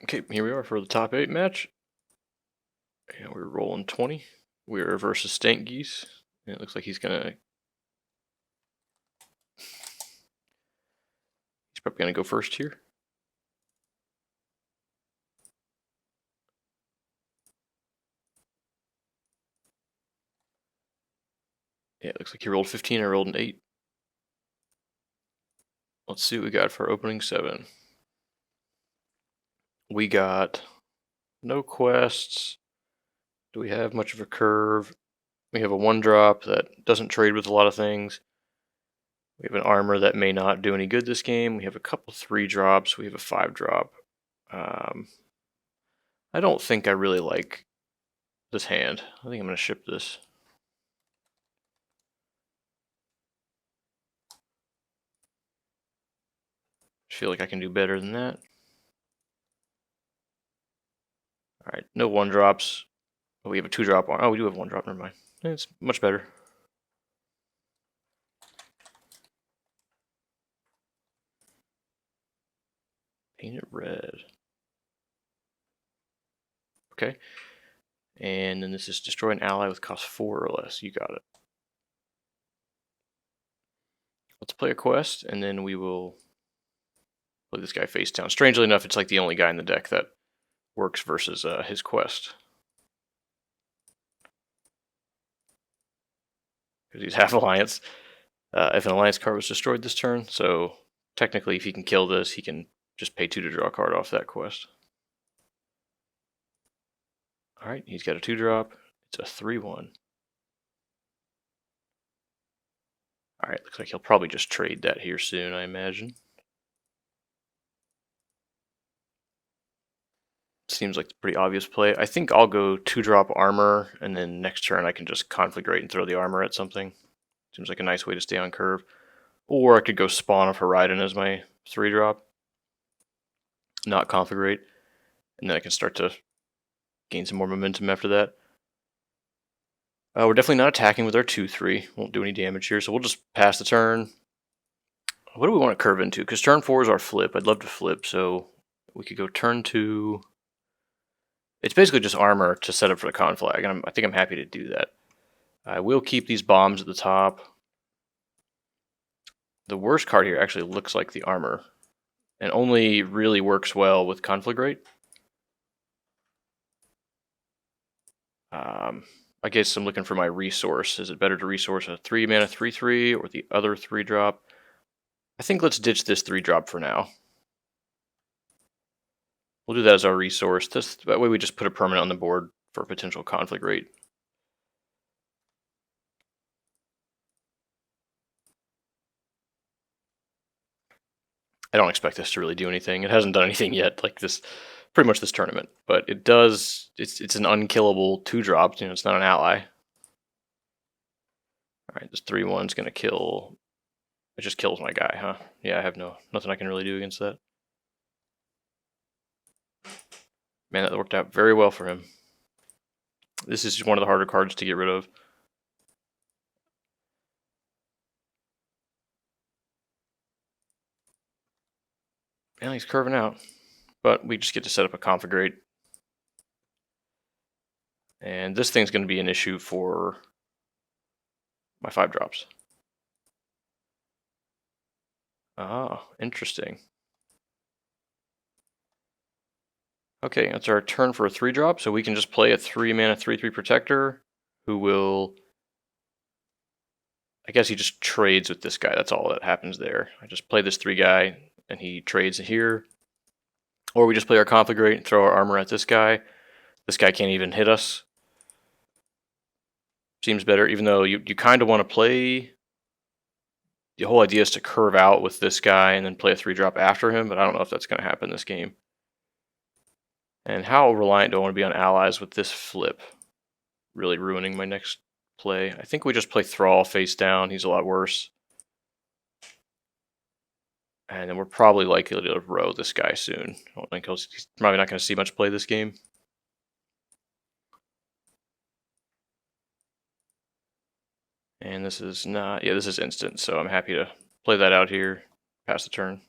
Okay, here we are for the top 8 match. And we're rolling 20. We're versus Stank Geese. And it looks like he's probably gonna go first here. Yeah, it looks like he rolled 15, I rolled an 8. Let's see what we got for opening 7. We got no quests. Do we have much of a curve? We have a 1-drop that doesn't trade with a lot of things. We have an armor that may not do any good this game. We have a couple 3-drops. We have a 5-drop. I don't think I really like this hand. I think I'm going to ship this. I feel like I can do better than that. Alright, no 1-drops. Oh, we have a 2-drop on. Oh, we do have 1-drop, never mind. It's much better. Paint it red. Okay. And then this is destroy an ally with cost 4 or less. You got it. Let's play a quest, and then we will play this guy face down. Strangely enough, it's like the only guy in the deck that works versus his quest. Because he's half alliance. If an alliance card was destroyed this turn, so technically if he can kill this, he can just pay 2 to draw a card off that quest. Alright, he's got a 2-drop. It's a 3/1. Alright, looks like he'll probably just trade that here soon, I imagine. Seems like a pretty obvious play. I think I'll go 2-drop armor, and then next turn I can just conflagrate and throw the armor at something. Seems like a nice way to stay on curve. Or I could go spawn of Horizon as my 3-drop. Not conflagrate. And then I can start to gain some more momentum after that. We're definitely not attacking with our 2/3. Won't do any damage here, so we'll just pass the turn. What do we want to curve into? Because turn 4 is our flip. I'd love to flip, so we could go turn 2. It's basically just armor to set up for the conflag, and I think I'm happy to do that. I will keep these bombs at the top. The worst card here actually looks like the armor, and only really works well with conflagrate. I guess I'm looking for my resource. Is it better to resource a 3-mana 3/3 or the other 3-drop? I think let's ditch this 3-drop for now. We'll do that as our resource. That way we just put a permanent on the board for potential conflagrate. I don't expect this to really do anything. It hasn't done anything yet, like this, pretty much this tournament. But it does. It's an unkillable 2-drop. It's not an ally. All right, this 3/1's gonna kill. It just kills my guy, huh? Yeah, I have nothing I can really do against that. Man, that worked out very well for him. This is one of the harder cards to get rid of. And he's curving out. But we just get to set up a conflagrate. And this thing's going to be an issue for my 5-drops. Ah, interesting. Okay, that's our turn for a 3-drop, so we can just play a 3-mana 3/3 protector who will... I guess he just trades with this guy. That's all that happens there. I just play this 3 guy, and he trades here. Or we just play our conflagrate and throw our armor at this guy. This guy can't even hit us. Seems better, even though you kind of want to play... The whole idea is to curve out with this guy and then play a 3-drop after him, but I don't know if that's going to happen this game. And how reliant do I want to be on allies with this flip? Really ruining my next play. I think we just play Thrall face down. He's a lot worse. And then we're probably likely to row this guy soon. I don't think he's probably not going to see much play this game. And this is not... Yeah, this is instant, so I'm happy to play that out here. Pass the turn.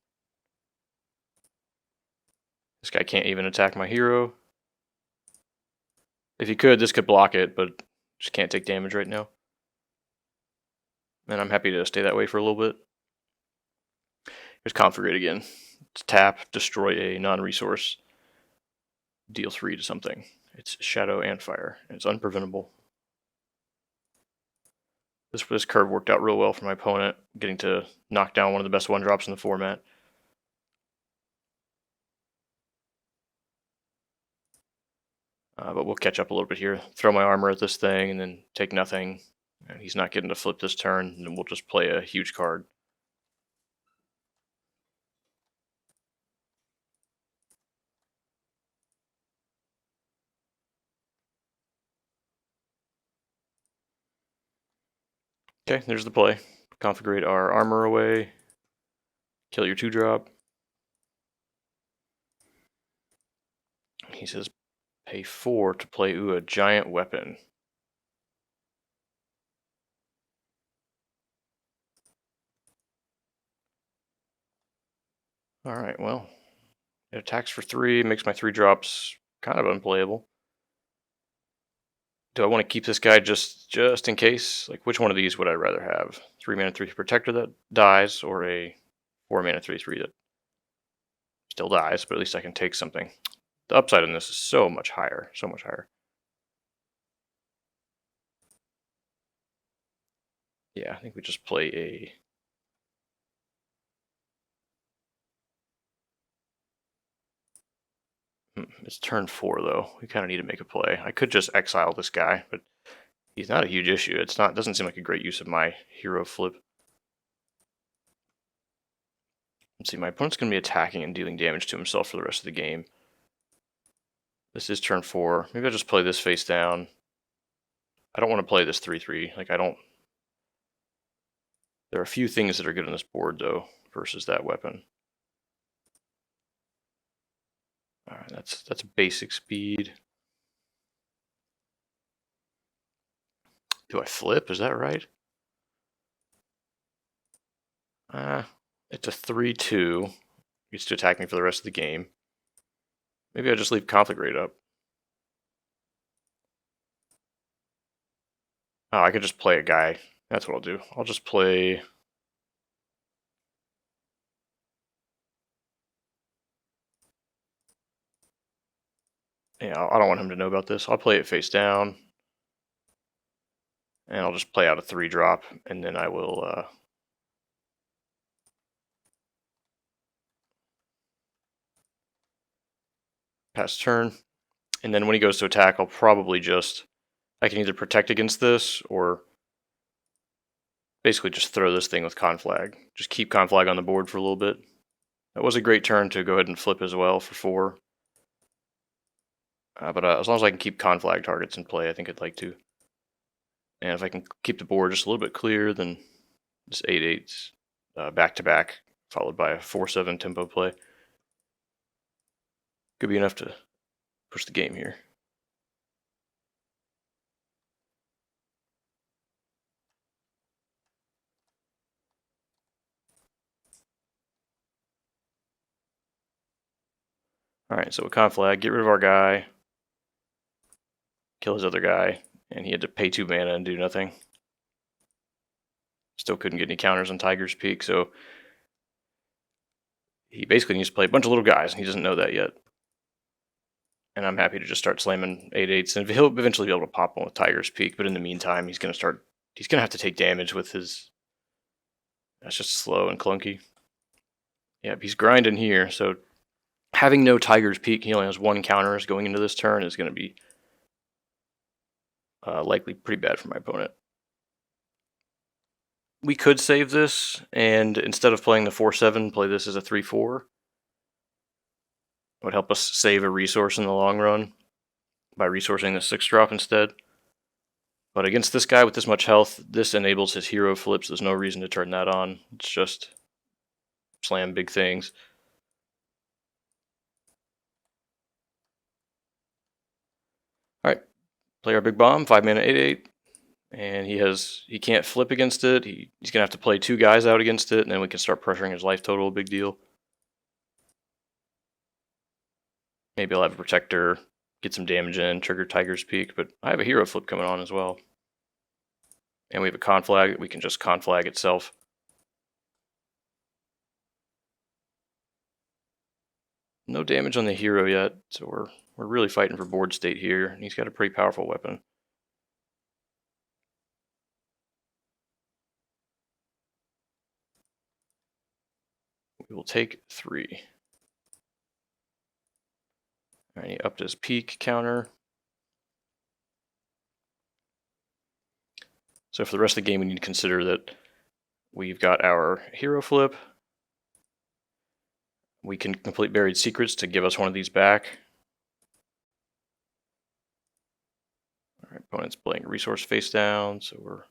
This guy can't even attack my hero. If he could, this could block it, but just can't take damage right now. And I'm happy to stay that way for a little bit. Here's Conflagrate again. It's tap, destroy a non-resource, deal 3 to something. It's shadow and fire, and it's unpreventable. This curve worked out real well for my opponent, getting to knock down one of the best 1-drops in the format. But we'll catch up a little bit here. Throw my armor at this thing and then take nothing. And he's not getting to flip this turn, and we'll just play a huge card. Okay, there's the play. Conflagrate our armor away. Kill your 2-drop. He says pay 4 to play a giant weapon. Alright, well. It attacks for 3, makes my 3-drops kind of unplayable. Do I want to keep this guy just in case? Like, which one of these would I rather have? 3 mana 3 protector that dies, or a 4 mana 3/3 that still dies, but at least I can take something. The upside on this is so much higher, so much higher. Yeah, I think we just play a... It's turn 4 though. We kind of need to make a play. I could just exile this guy, but he's not a huge issue. Doesn't seem like a great use of my hero flip. Let's see, my opponent's going to be attacking and dealing damage to himself for the rest of the game. This is turn 4. Maybe I'll just play this face down. I don't want to play this 3/3. Like, I don't... There are a few things that are good on this board, though, versus that weapon. Alright, that's basic speed. Do I flip? Is that right? It's a 3/2. Gets to attack me for the rest of the game. Maybe I'll just leave Conflagrate up. Oh, I could just play a guy. That's what I'll do. I'll just play... Yeah, I don't want him to know about this. I'll play it face down. And I'll just play out a 3-drop, and then I will... pass turn. And then when he goes to attack, I'll probably just... I can either protect against this, or basically just throw this thing with Conflag. Just keep Conflag on the board for a little bit. That was a great turn to go ahead and flip as well for 4. But as long as I can keep Conflag targets in play, I think I'd like to. And if I can keep the board just a little bit clear, then this 8/8 back-to-back, followed by a 4/7 tempo play, could be enough to push the game here. Alright, so with Conflag, get rid of our guy, kill his other guy, and he had to pay 2 mana and do nothing. Still couldn't get any counters on Tiger's Peak, so he basically needs to play a bunch of little guys, and he doesn't know that yet. And I'm happy to just start slamming 8/8s, and he'll eventually be able to pop one with Tiger's Peak, but in the meantime, he's going to have to take damage with his... That's just slow and clunky. Yep, he's grinding here, so having no Tiger's Peak, he only has 1 counters going into this turn, is going to be likely pretty bad for my opponent. We could save this, and instead of playing the 4/7, play this as a 3/4. It would help us save a resource in the long run by resourcing the 6-drop instead. But against this guy with this much health, this enables his hero flips. There's no reason to turn that on. It's just slam big things. Alright, play our big bomb, 5 mana 8/8. And he can't flip against it. He's going to have to play 2 guys out against it, and then we can start pressuring his life total, big deal. Maybe I'll have a protector, get some damage in, trigger Tiger's Peak, but I have a hero flip coming on as well. And we have a conflag that we can just conflag itself. No damage on the hero yet, so we're really fighting for board state here, and he's got a pretty powerful weapon. We will take 3. Alright, he upped his peak counter. So for the rest of the game, we need to consider that we've got our hero flip. We can complete Buried Secrets to give us one of these back. Alright, opponent's playing resource face down, so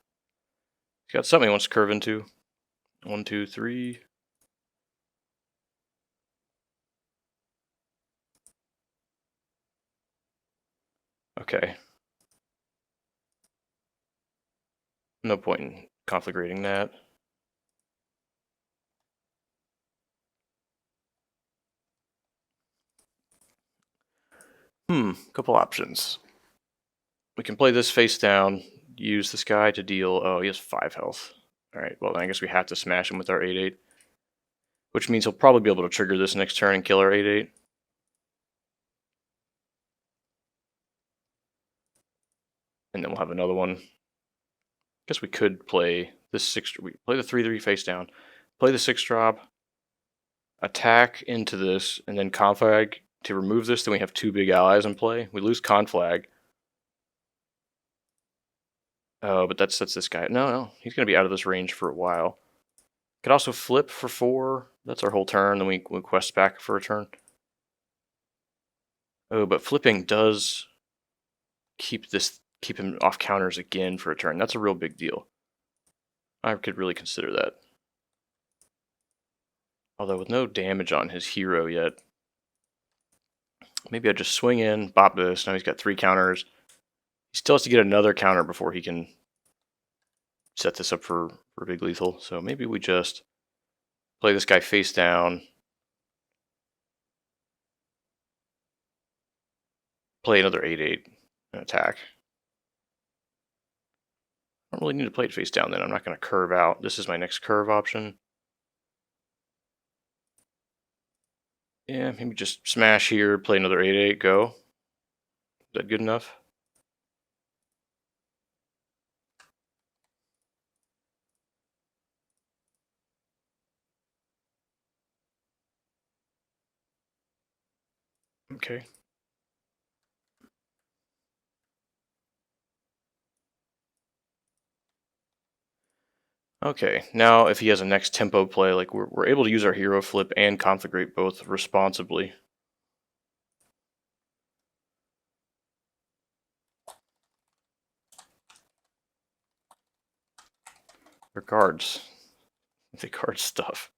he's got something he wants to curve into. 1, 2, 3. Okay. No point in conflagrating that. Couple options. We can play this face down, use this guy to deal... Oh, he has 5 health. Alright, well then I guess we have to smash him with our 8-8. Which means he'll probably be able to trigger this next turn and kill our 8-8. And then we'll have another one. Guess we could play this 6... We play the 3-3 face down. Play the 6-drop. Attack into this, and then conflag to remove this. Then we have 2 big allies in play. We lose conflag. Oh, but that's this guy. No, he's going to be out of this range for a while. Could also flip for 4. That's our whole turn. Then we quest back for a turn. Oh, but flipping does keep him off counters again for a turn. That's a real big deal. I could really consider that. Although with no damage on his hero yet, maybe I just swing in, bop this. Now he's got 3 counters. He still has to get another counter before he can set this up for big lethal. So maybe we just play this guy face down. Play another 8-8 and attack. I don't really need to play it face down then. I'm not going to curve out. This is my next curve option. Yeah, maybe just smash here, play another 8-8, go. Is that good enough? Okay. Okay, now if he has a next tempo play, like we're able to use our hero flip and conflagrate both responsibly. They're cards. They card stuff.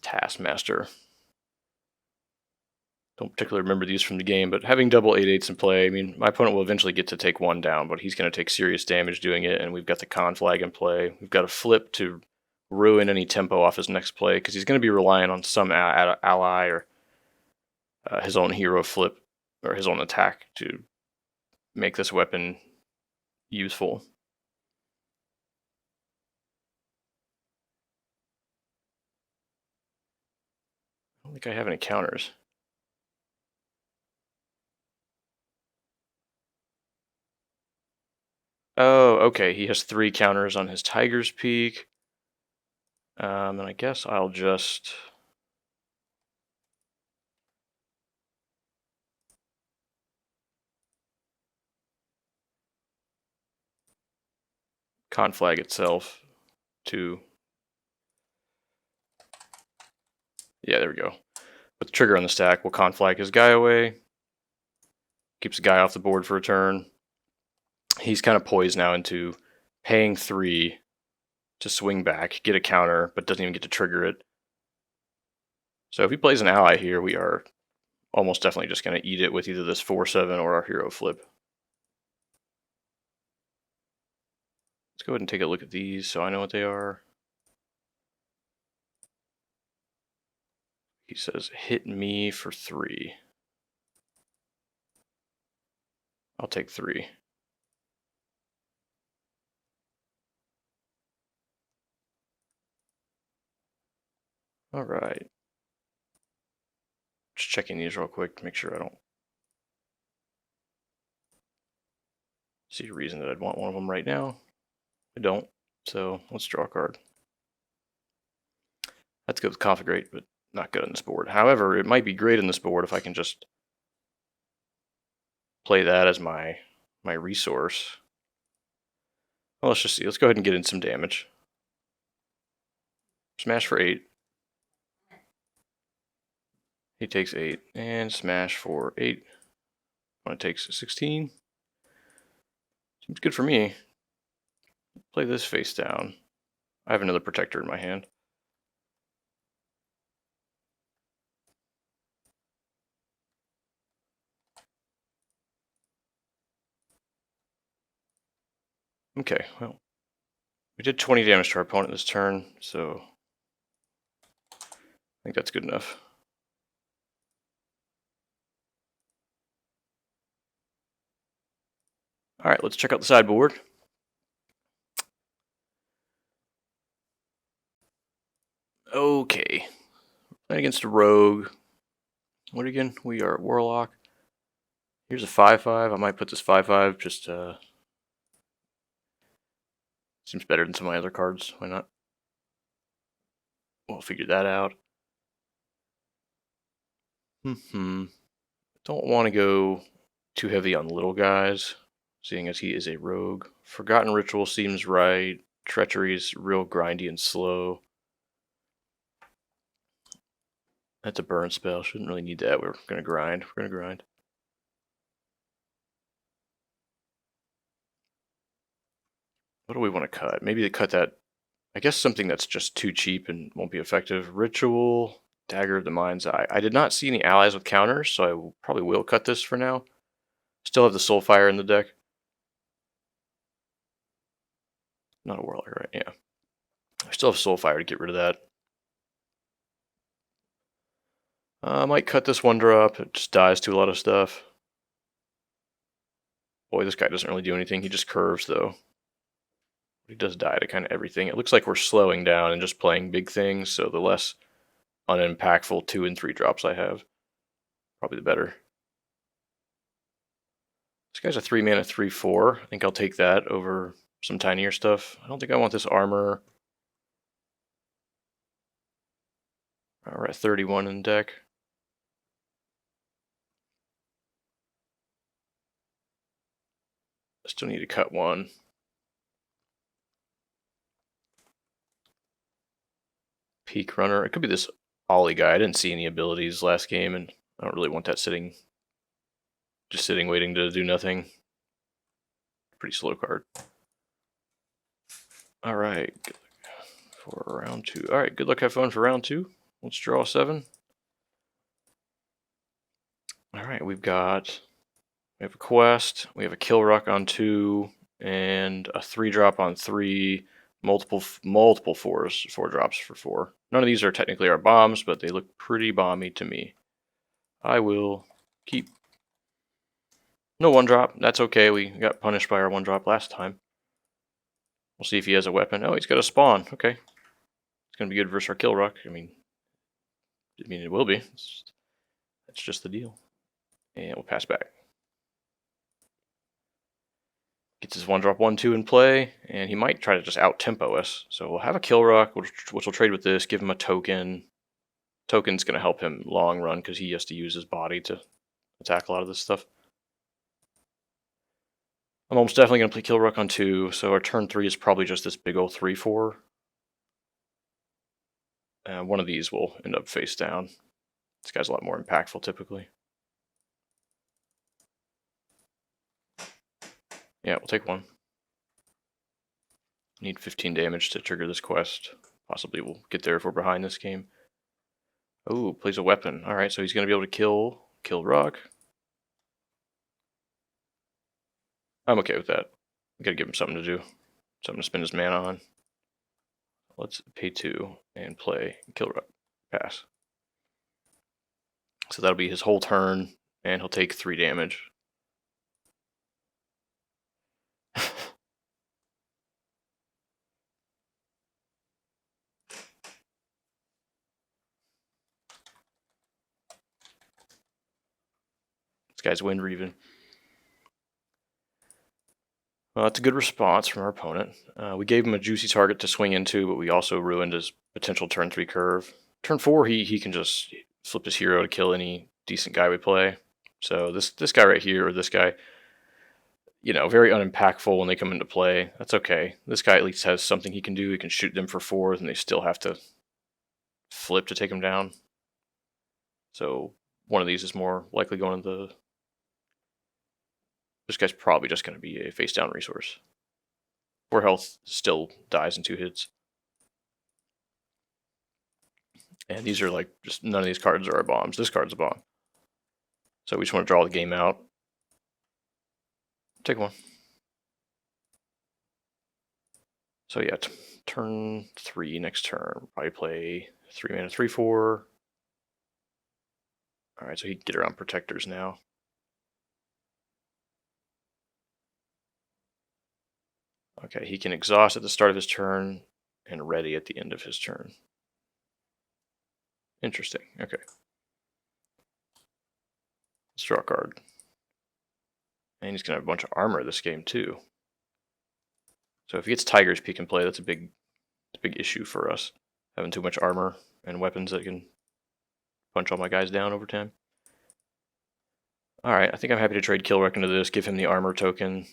Taskmaster. Don't particularly remember these from the game, but having double 8-8s in play, I mean, my opponent will eventually get to take 1 down, but he's going to take serious damage doing it, and we've got the conflag in play. We've got a flip to ruin any tempo off his next play, because he's going to be relying on some ally or his own hero flip, or his own attack to make this weapon useful. I don't think I have any counters. Oh, okay, he has 3 counters on his Tiger's Peak. And I guess I'll just... conflag itself to... Yeah, there we go. With the trigger on the stack, we'll conflag his guy away. Keeps the guy off the board for a turn. He's kind of poised now into paying 3 to swing back, get a counter, but doesn't even get to trigger it. So if he plays an ally here, we are almost definitely just going to eat it with either this 4-7 or our hero flip. go ahead and take a look at these so I know what they are. He says, hit me for 3. I'll take 3. All right. Just checking these real quick to make sure I don't see a reason that I'd want one of them right now. I don't. So let's draw a card. That's good with Conflagrate, but not good on this board. However, it might be great on this board if I can just play that as my resource. Well, let's just see. Let's go ahead and get in some damage. Smash for 8. He takes 8. And smash for 8. Opponent takes 16. Seems good for me. Play this face down. I have another protector in my hand. Okay, well, we did 20 damage to our opponent this turn, so I think that's good enough. All right, let's check out the sideboard. Okay, playing against a rogue. What again? We are Warlock. Here's a 5/5. I might put this 5/5 just seems better than some of my other cards. Why not? We'll figure that out. Don't want to go too heavy on little guys, seeing as he is a rogue. Forgotten Ritual seems right. Treachery is real grindy and slow. That's a burn spell. Shouldn't really need that. We're gonna grind. What do we want to cut? Maybe they cut that. I guess something that's just too cheap and won't be effective. Ritual, Dagger of the Mind's Eye. I did not see any allies with counters, so I probably will cut this for now. Still have the Soulfire in the deck. Not a Warlock, right? Yeah. I still have Soulfire to get rid of that. I might cut this 1-drop. It just dies to a lot of stuff. Boy, this guy doesn't really do anything. He just curves, though. He does die to kind of everything. It looks like we're slowing down and just playing big things, so the less unimpactful 2 and 3 drops I have, probably the better. This guy's a 3-mana 3/4. I think I'll take that over some tinier stuff. I don't think I want this armor. We're at 31 in the deck. I still need to cut 1. Peak Runner. It could be this Ollie guy. I didn't see any abilities last game, and I don't really want that just sitting waiting to do nothing. Pretty slow card. All right, good luck for round 2. All right, good luck, have fun for round 2. Let's draw 7. All right, we have a quest, we have a kill rock on 2, and a 3-drop on 3. Multiple 4s, 4 drops for 4. None of these are technically our bombs, but they look pretty bomby to me. I will keep. No 1-drop. That's okay. We got punished by our 1-drop last time. We'll see if he has a weapon. Oh, he's got a spawn. Okay. It's going to be good versus our kill rock. I mean, it will be. That's just the deal. And we'll pass back. Gets his 1-drop 1/2 in play, and he might try to just out-tempo us. So we'll have a kill rock, which will trade with this, give him a token. Token's going to help him long run because he has to use his body to attack a lot of this stuff. I'm almost definitely going to play kill rock on 2, so our turn 3 is probably just this big old 3/4. One of these will end up face down. This guy's a lot more impactful typically. Yeah, we'll take 1. Need 15 damage to trigger this quest. Possibly we'll get there if we're behind this game. Oh, plays a weapon. Alright, so he's going to be able to kill rock. I'm okay with that. We gotta give him something to do. So I'm going to spend his mana on. Let's pay 2 and play kill rep. Pass. So that'll be his whole turn, and he'll take 3 damage. This guy's Wind Reven. Well, that's a good response from our opponent. We gave him a juicy target to swing into, but we also ruined his potential turn 3 curve. Turn 4, he can just flip his hero to kill any decent guy we play. So this guy right here, or this guy, very unimpactful when they come into play. That's okay. This guy at least has something he can do. He can shoot them for 4, and they still have to flip to take him down. So one of these is more likely going to the... This guy's probably just going to be a face-down resource. 4 health still dies in 2 hits. And these are just none of these cards are our bombs. This card's a bomb. So we just want to draw the game out. Take 1. So yeah, turn 3 next turn. Probably play 3 mana 3/4. Alright, so he can get around protectors now. Okay, he can exhaust at the start of his turn and ready at the end of his turn. Interesting. Okay. Let's draw a card. And he's going to have a bunch of armor this game, too. So if he gets Tiger's Peak in play, that's a big issue for us. Having too much armor and weapons that can punch all my guys down over time. Alright, I think I'm happy to trade Killwreck into this, give him the armor token.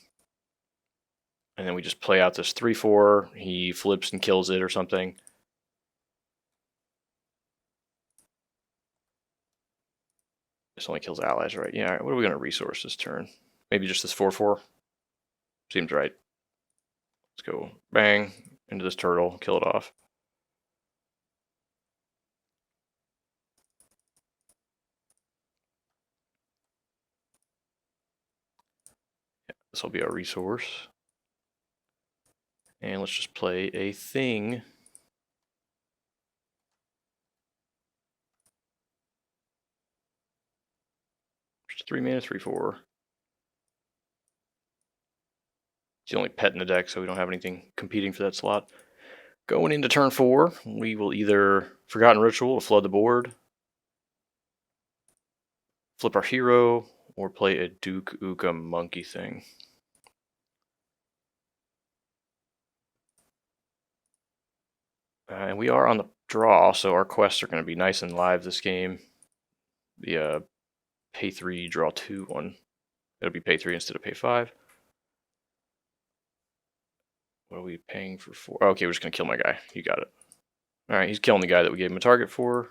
And then we just play out this 3/4. He flips and kills it or something. This only kills allies, right? Yeah, all right, what are we going to resource this turn? Maybe just this 4/4? Seems right. Let's go bang into this turtle, kill it off. Yeah, this will be our resource. And let's just play a thing. Just 3 mana 3/4. It's the only pet in the deck, so we don't have anything competing for that slot. Going into turn 4, we will either Forgotten Ritual to flood the board, flip our hero, or play a Duke Uka monkey thing. And we are on the draw, so our quests are going to be nice and live this game. The pay 3, draw 2 one. It'll be pay 3 instead of pay 5. What are we paying for 4? Oh, okay, we're just going to kill my guy. You got it. Alright, he's killing the guy that we gave him a target for.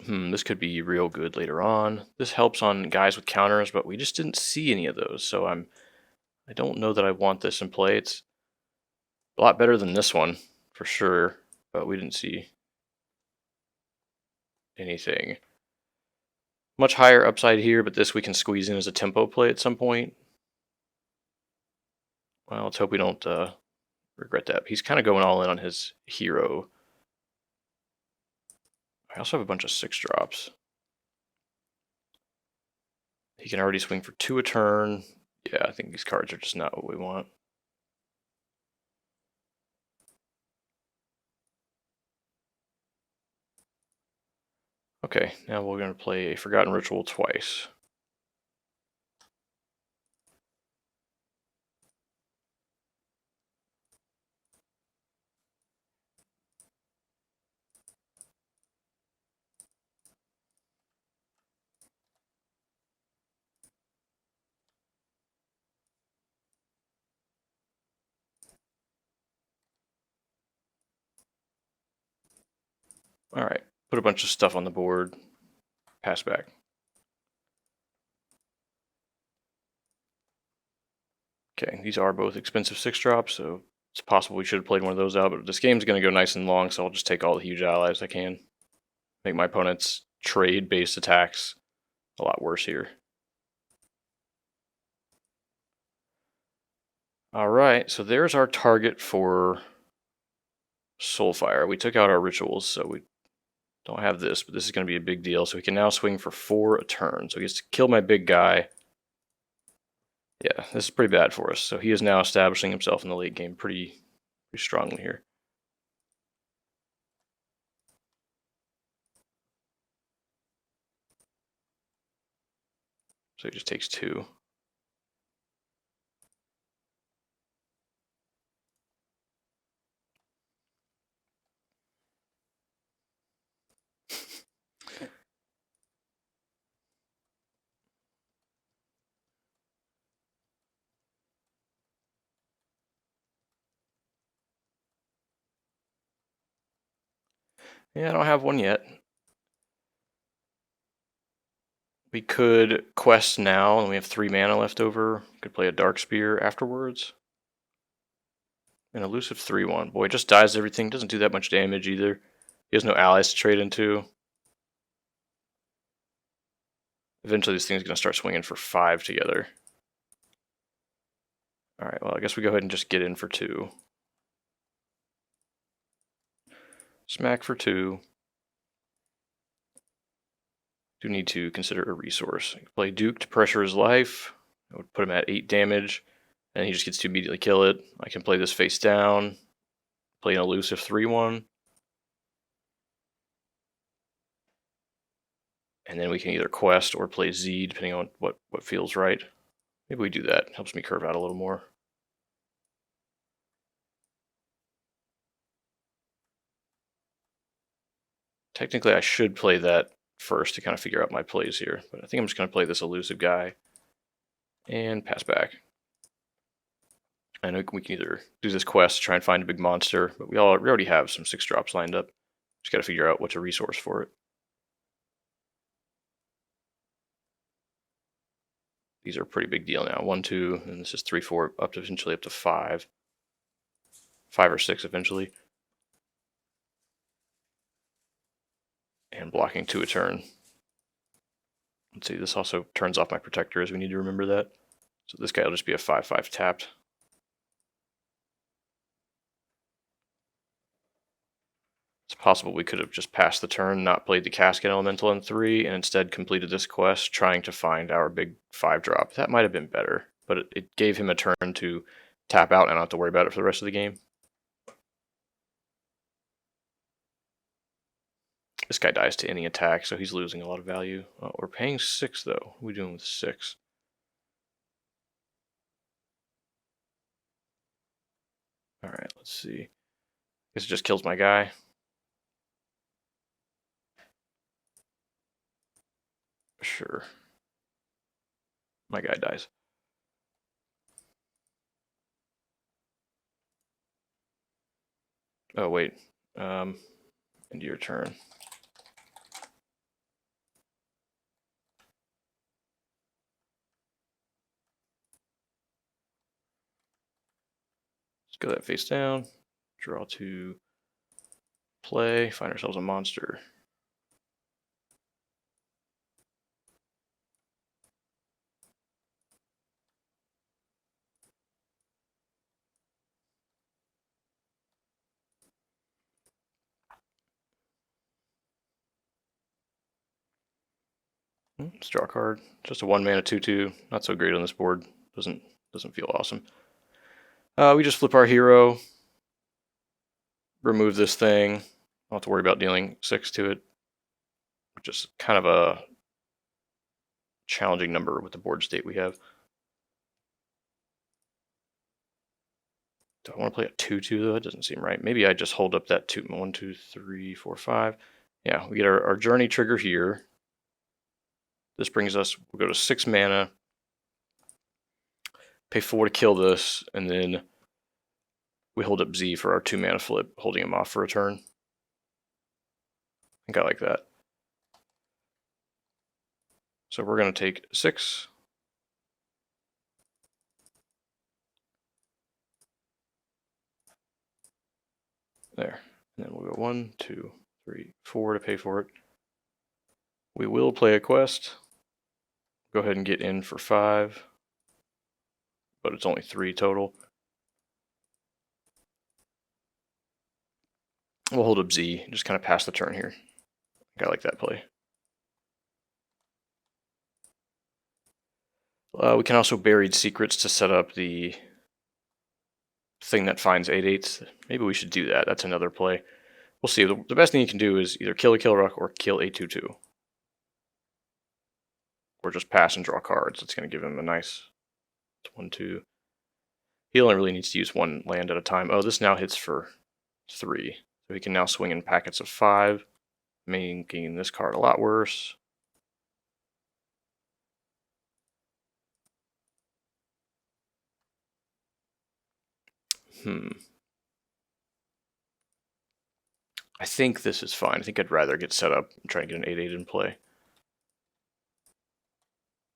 This could be real good later on. This helps on guys with counters, but we just didn't see any of those, so I don't know that I want this in play. It's a lot better than this one, for sure, but we didn't see anything. Much higher upside here, but this we can squeeze in as a tempo play at some point. Well, let's hope we don't regret that. He's kind of going all in on his hero. I also have a bunch of 6-drops. He can already swing for 2 a turn. Yeah, I think these cards are just not what we want. Okay, now we're going to play a Forgotten Ritual twice. Alright, put a bunch of stuff on the board. Pass back. Okay, these are both expensive 6-drops, so it's possible we should have played one of those out, but this game's going to go nice and long, so I'll just take all the huge allies I can. Make my opponents trade based attacks a lot worse here. Alright, so there's our target for Soulfire. We took out our rituals, so we don't have this, but this is going to be a big deal. So he can now swing for 4 a turn. So he gets to kill my big guy. Yeah, this is pretty bad for us. So he is now establishing himself in the late game pretty strongly here. So he just takes 2. Yeah, I don't have one yet. We could quest now, and we have 3 mana left over. Could play a Dark Spear afterwards. An elusive 3/1. Boy, it just dies everything. Doesn't do that much damage either. He has no allies to trade into. Eventually this thing's going to start swinging for 5 together. Alright, well I guess we go ahead and just get in for 2. Smack for 2. Do need to consider a resource. I can play Duke to pressure his life. I would put him at 8 damage, and he just gets to immediately kill it. I can play this face down, play an elusive 3/1. And then we can either quest or play Z, depending on what feels right. Maybe we do that. Helps me curve out a little more. Technically, I should play that first to kind of figure out my plays here. But I think I'm just going to play this elusive guy and pass back. I know we can either do this quest, try and find a big monster, but we already have some 6 drops lined up. Just got to figure out what's a resource for it. These are a pretty big deal now. 1, 2, and this is 3, 4, up to eventually up to 5. 5 or 6 eventually. And blocking 2 a turn. Let's see, this also turns off my protectors. We need to remember that. So this guy will just be a 5/5 tapped. It's possible we could have just passed the turn, not played the Casket Elemental in 3, and instead completed this quest trying to find our big 5-drop. That might have been better, but it gave him a turn to tap out and not have to worry about it for the rest of the game. This guy dies to any attack, so he's losing a lot of value. We're paying 6, though. What are we doing with 6? Alright, let's see. I guess it just kills my guy. Sure. My guy dies. Oh, wait. Into your turn. Let's go that face down. Draw 2. Play. Find ourselves a monster. Let's draw a card. Just a 1-mana 2/2. Not so great on this board. Doesn't feel awesome. We just flip our hero. Remove this thing. I'll have to worry about dealing 6 to it. Which is kind of a challenging number with the board state we have. Do I want to play a 2/2 though? It doesn't seem right. Maybe I just hold up that 2. 1, 2, 3, 4, 5. Yeah, we get our journey trigger here. This brings us, we'll go to 6 mana. Pay 4 to kill this, and then we hold up Z for our 2 mana flip, holding him off for a turn. I think I like that. So we're going to take 6. There. And then we'll go 1, 2, 3, 4 to pay for it. We will play a quest. Go ahead and get in for 5, but it's only 3 total. We'll hold up Z, just kind of pass the turn here. I like that play. We can also Buried Secrets to set up the thing that finds 8/8s. Maybe we should do that. That's another play. We'll see. The best thing you can do is either kill a Killrock or kill a 2/2. Or just pass and draw cards. It's going to give him a nice 1/2. He only really needs to use 1 land at a time. Oh, this now hits for 3. So he can now swing in packets of 5, making this card a lot worse. I think this is fine. I think I'd rather get set up and try and get an 8/8 in play.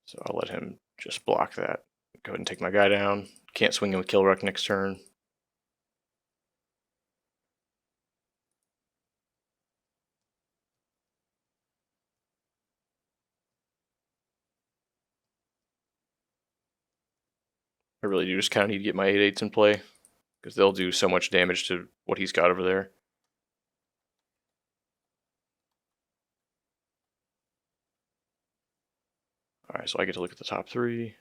So I'll let him just block that. Go ahead and take my guy down. Can't swing him with Killrock next turn. I really do just kind of need to get my 8/8s in play, because they'll do so much damage to what he's got over there. Alright, so I get to look at the top 3.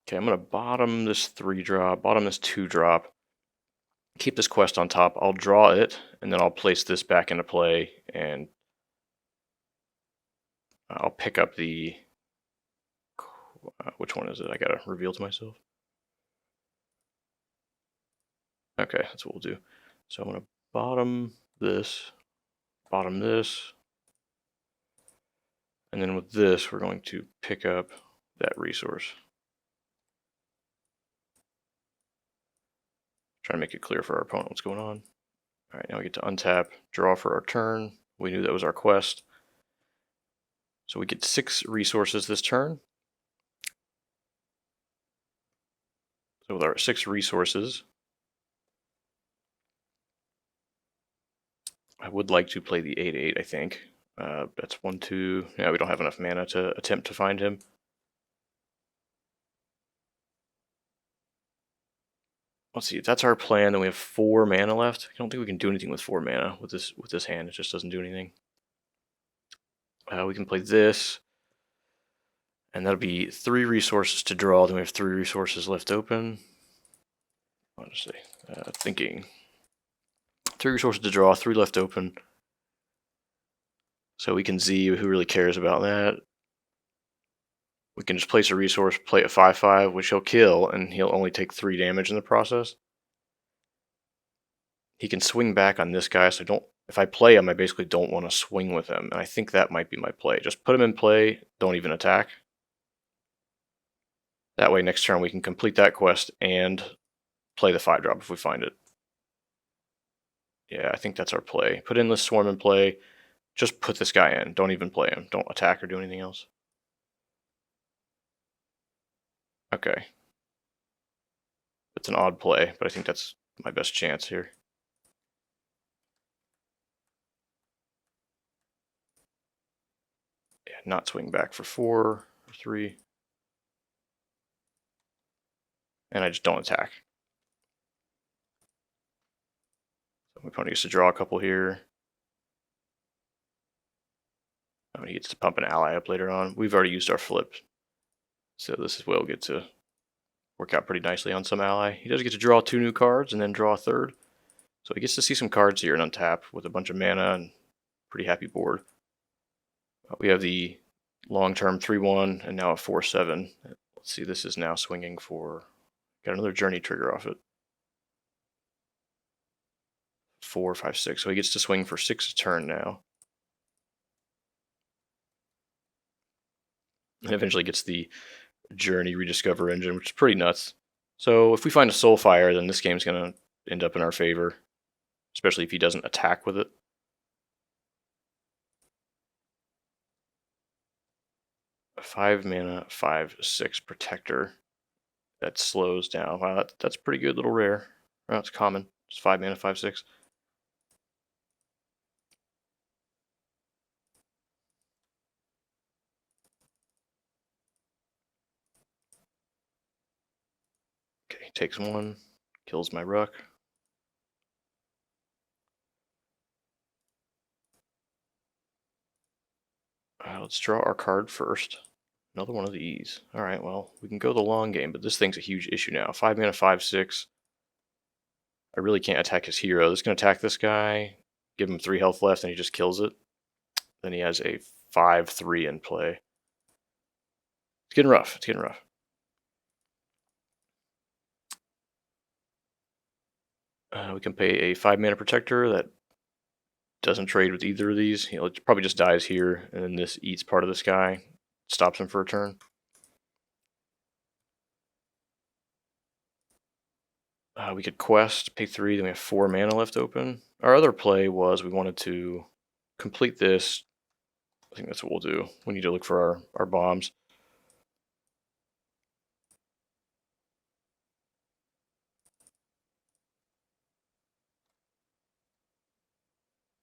Okay, I'm going to bottom this 3-drop, bottom this 2-drop. Keep this quest on top. I'll draw it, and then I'll place this back into play, and I'll pick up the... which one is it? I gotta reveal to myself. Okay, that's what we'll do. So I'm gonna bottom this, and then with this, we're going to pick up that resource. Try to make it clear for our opponent what's going on. All right, now we get to untap, draw for our turn. We knew that was our quest. So we get 6 resources this turn. So with our 6 resources, I would like to play the 8/8, I think. That's 1, 2. Yeah, we don't have enough mana to attempt to find him. Let's see, if that's our plan, then we have 4 mana left. I don't think we can do anything with 4 mana with this hand. It just doesn't do anything. We can play this, and that'll be 3 resources to draw. Then we have 3 resources left open. Honestly, thinking 3 resources to draw, 3 left open. So we can Z who really cares about that. We can just place a resource, play a 5/5, which he'll kill, and he'll only take 3 damage in the process. He can swing back on this guy, so if I play him, I basically don't want to swing with him, and I think that might be my play. Just put him in play, don't even attack. That way next turn we can complete that quest and play the 5-drop if we find it. Yeah, I think that's our play. Put Endless Swarm in play, just put this guy in. Don't even play him. Don't attack or do anything else. Okay. It's an odd play, but I think that's my best chance here. Yeah, not swing back for 4 or 3. And I just don't attack. So my opponent gets to draw a couple here. Oh, he gets to pump an ally up later on. We've already used our flip. So this will get to work out pretty nicely on some ally. He does get to draw 2 new cards and then draw a 3rd. So he gets to see some cards here and untap with a bunch of mana and pretty happy board. We have the long-term 3/1 and now a 4/7. Let's see, this is now swinging for... Got another journey trigger off it. 4, 5, 6. So he gets to swing for 6 a turn now. And eventually gets the Journey Rediscover engine, which is pretty nuts. So if we find a Soulfire, then this game's going to end up in our favor, especially if he doesn't attack with it. A 5 mana, 5/6 protector. that slows down. Wow, that's pretty good little rare. Oh, it's common. It's 5 mana, 5/6. Okay, takes one, kills my Ruck. Let's draw our card first. Another one of these. All right, well, we can go the long game, but this thing's a huge issue now. 5 mana, 5/6. I really can't attack his hero. This is going to attack this guy, give him 3 health left, and he just kills it. Then he has a 5/3 in play. It's getting rough. It's getting rough. We can pay a 5 mana protector that doesn't trade with either of these. It probably just dies here, and then this eats part of this guy, stops him for a turn. We could quest, pay 3, then we have 4 mana left open. Our other play was we wanted to complete this. I think that's what we'll do. We need to look for our bombs.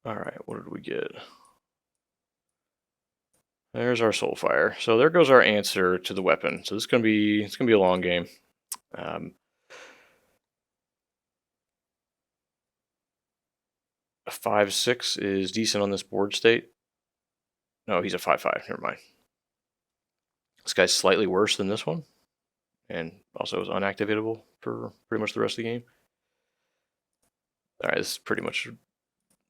All right, what did we get? There's our Soulfire. So there goes our answer to the weapon. So it's gonna be a long game. A 5/6 is decent on this board state. No, he's a 5/5. Never mind. This guy's slightly worse than this one, and also is unactivatable for pretty much the rest of the game. All right, this is pretty much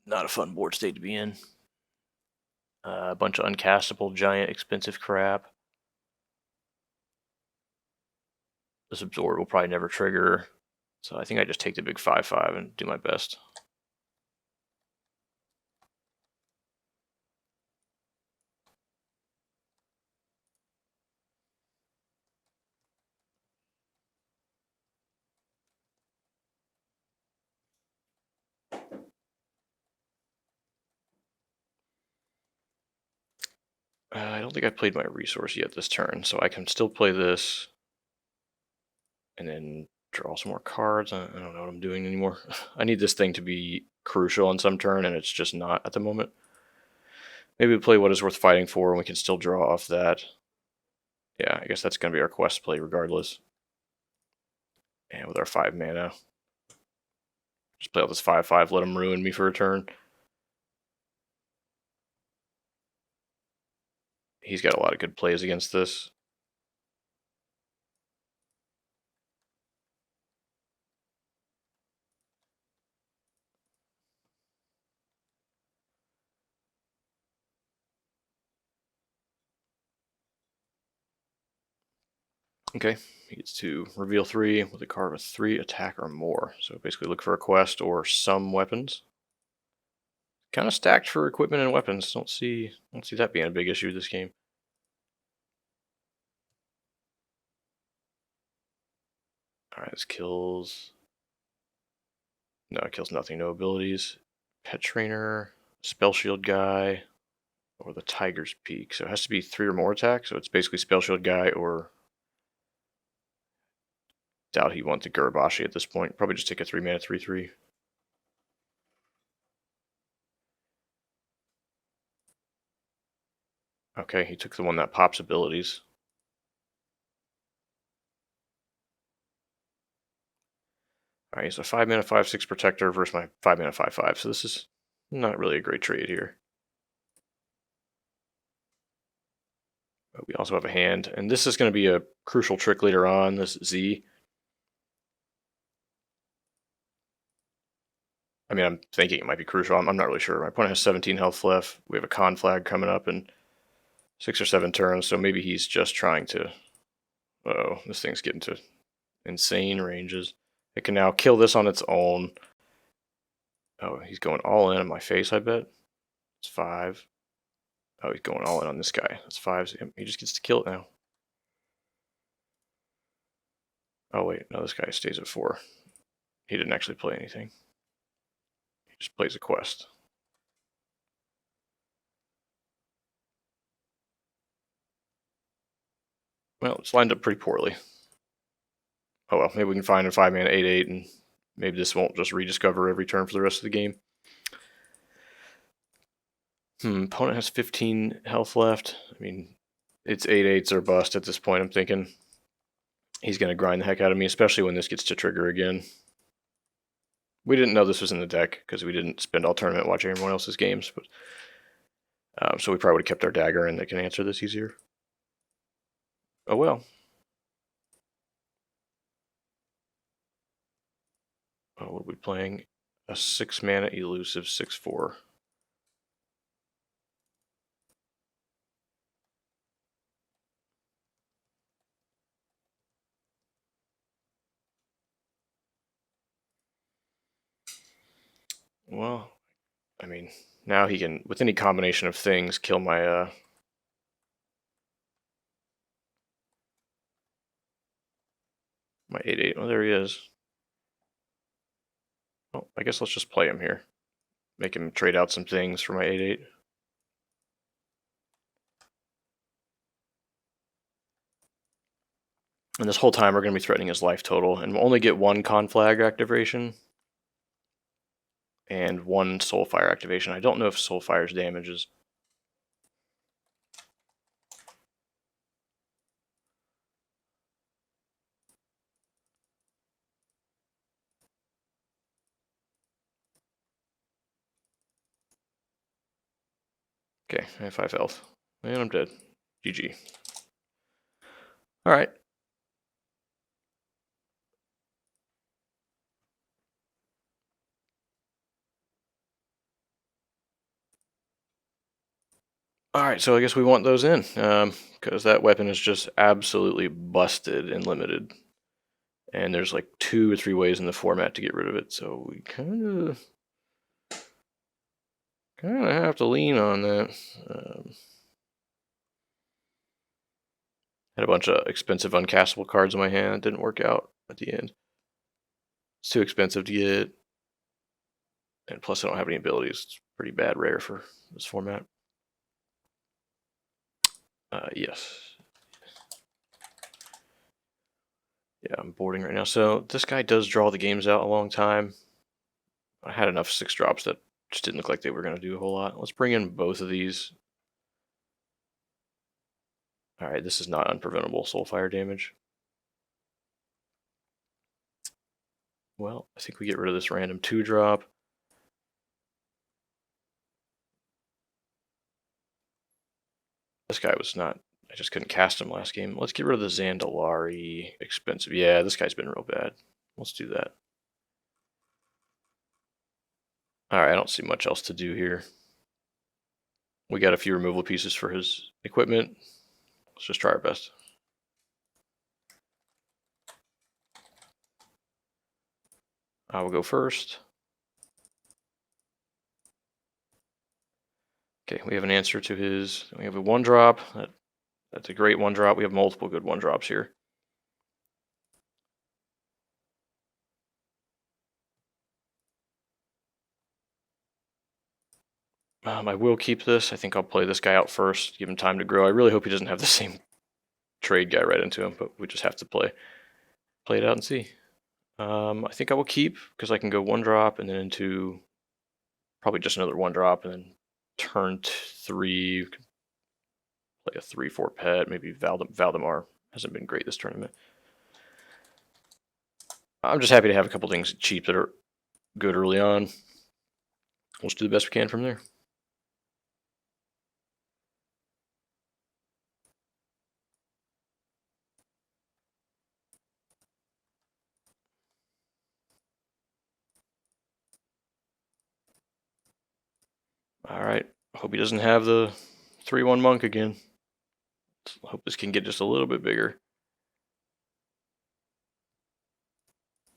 not a fun board state to be in. A bunch of uncastable, giant, expensive crap. This absorb will probably never trigger, so I think I just take the big 5/5 and do my best. I don't think I played my resource yet this turn, so I can still play this and then draw some more cards. I don't know what I'm doing anymore. I need this thing to be crucial on some turn, and it's just not at the moment. Maybe we play what is worth fighting for, and we can still draw off that. Yeah, I guess that's going to be our quest play regardless. And with our 5 mana, just play out this 5/5, let him ruin me for a turn. He's got a lot of good plays against this. Okay, he gets to reveal 3 with a card with 3 attack or more. So basically look for a quest or some weapons. Kind of stacked for equipment and weapons. Don't see that being a big issue this game. Alright, this kills. No, it kills nothing. No abilities. Pet trainer, spell shield guy, or the tiger's peak. So it has to be 3 or more attack. So it's basically spell shield guy, or doubt he wants the Gurabashi at this point. Probably just take a 3 mana 3/3. Okay, he took the one that pops abilities. Alright, he's a 5 mana 5/6 protector versus my 5 mana 5/5. So this is not really a great trade here. But we also have a hand, and this is going to be a crucial trick later on. This Z. I mean, I'm thinking it might be crucial. I'm not really sure. My opponent has 17 health left. We have a con flag coming up in 6 or 7 turns, so maybe he's just trying to. Oh, this thing's getting to insane ranges. It can now kill this on its own. Oh, he's going all in on my face, I bet. It's 5. Oh, he's going all in on this guy. That's 5. So he just gets to kill it now. Oh, wait. No, this guy stays at 4. He didn't actually play anything. He just plays a quest. Well, it's lined up pretty poorly. Oh well, maybe we can find a 5-mana 8/8, and maybe this won't just rediscover every turn for the rest of the game. Opponent has 15 health left. I mean, it's 8/8s or bust at this point, I'm thinking. He's going to grind the heck out of me, especially when this gets to trigger again. We didn't know this was in the deck because we didn't spend all tournament watching everyone else's games, but so we probably would have kept our dagger and they can answer this easier. Oh well. Oh, what are we playing? A 6-mana elusive 6/4. Well, I mean, now he can, with any combination of things, kill my my 8/8. Oh, there he is. Well, I guess let's just play him here. Make him trade out some things for my 8/8. And this whole time we're going to be threatening his life total, and we'll only get one Conflag activation and one Soulfire activation. I don't know if Soulfire's damages. Okay, I have 5 health. And I'm dead. GG. Alright. Alright, so I guess we want those in. Because that weapon is just absolutely busted and limited. And there's like 2 or 3 ways in the format to get rid of it, so we kind of have to lean on that. Had a bunch of expensive uncastable cards in my hand. It didn't work out at the end. It's too expensive to get. And plus I don't have any abilities. It's pretty bad rare for this format. Yes. Yeah, I'm boarding right now. So this guy does draw the games out a long time. I had enough 6-drops that just didn't look like they were going to do a whole lot. Let's bring in both of these. Alright, this is not unpreventable Soulfire damage. Well, I think we get rid of this random 2-drop. This guy was not... I just couldn't cast him last game. Let's get rid of the Zandalari. Expensive. Yeah, this guy's been real bad. Let's do that. Alright, I don't see much else to do here. We got a few removal pieces for his equipment. Let's just try our best. I will go first. Okay, we have an answer to his... We have a 1-drop. That's a great 1-drop. We have multiple good 1-drops here. I will keep this. I think I'll play this guy out first, give him time to grow. I really hope he doesn't have the same trade guy right into him, but we just have to play it out and see. I think I will keep, because I can go 1-drop and then into probably just another 1-drop, and then turn 3, play a 3/4 pet, maybe Valdemar. Hasn't been great this tournament. I'm just happy to have a couple things cheap that are good early on. We'll just do the best we can from there. Alright, hope he doesn't have the 3/1 monk again. Hope this can get just a little bit bigger.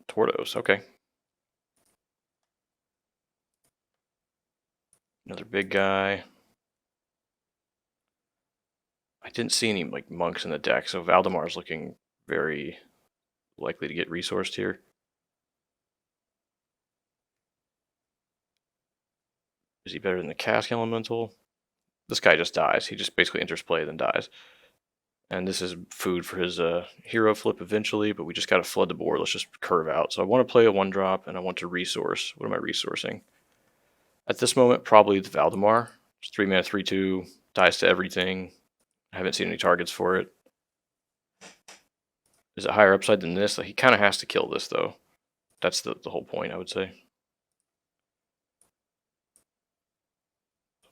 Tortos, okay. Another big guy. I didn't see any like monks in the deck, so Valdemar's looking very likely to get resourced here. Is he better than the Cask Elemental? This guy just dies. He just basically enters play, then dies. And this is food for his hero flip eventually, but we just got to flood the board. Let's just curve out. So I want to play a 1-drop, and I want to resource. What am I resourcing? At this moment, probably the Valdemar. It's 3 mana, 3/2, dies to everything. I haven't seen any targets for it. Is it higher upside than this? Like, he kind of has to kill this, though. That's the whole point, I would say.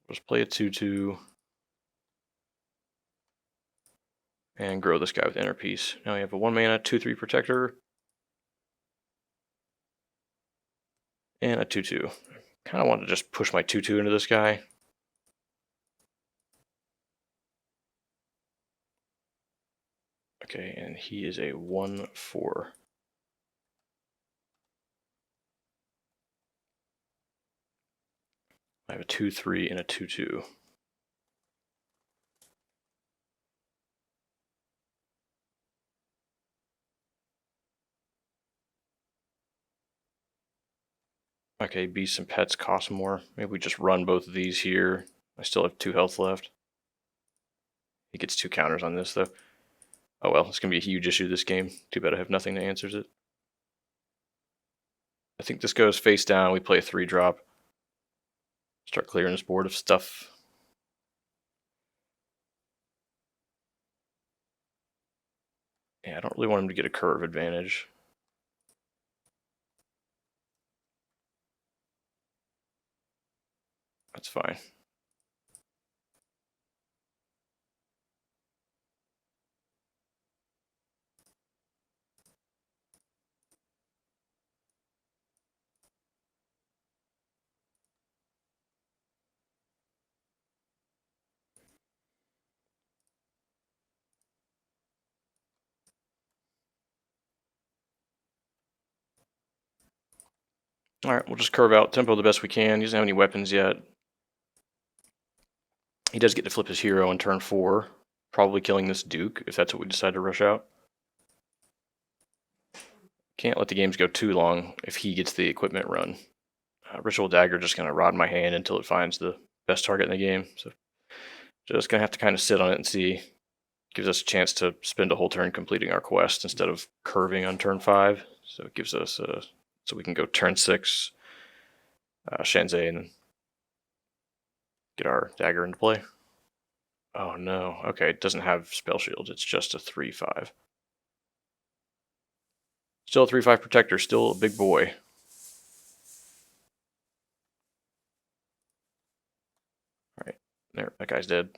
Just play a 2/2. And grow this guy with Inner Peace. Now we have a 1 mana, 2/3 protector. And a 2/2. Kind of want to just push my 2/2 into this guy. Okay, and he is a 1/4. I have a 2/3 and a 2/2. Okay, beasts and pets cost more. Maybe we just run both of these here. I still have 2 health left. He gets 2 counters on this, though. Oh well, it's going to be a huge issue this game. Too bad I have nothing that answers it. I think this goes face down. We play a 3-drop. Start clearing this board of stuff. Yeah, I don't really want him to get a curve advantage. That's fine. Alright, we'll just curve out tempo the best we can. He doesn't have any weapons yet. He does get to flip his hero on turn 4. Probably killing this Duke, if that's what we decide to rush out. Can't let the games go too long if he gets the equipment run. Ritual Dagger just going to rot in my hand until it finds the best target in the game. So just going to have to kind of sit on it and see. Gives us a chance to spend a whole turn completing our quest instead of curving on turn 5. So it gives us so we can go turn 6, Shanzei, and get our dagger into play. Oh no, okay, it doesn't have spell shields, it's just a 3/5. Still a 3/5 protector, still a big boy. Alright, there, that guy's dead.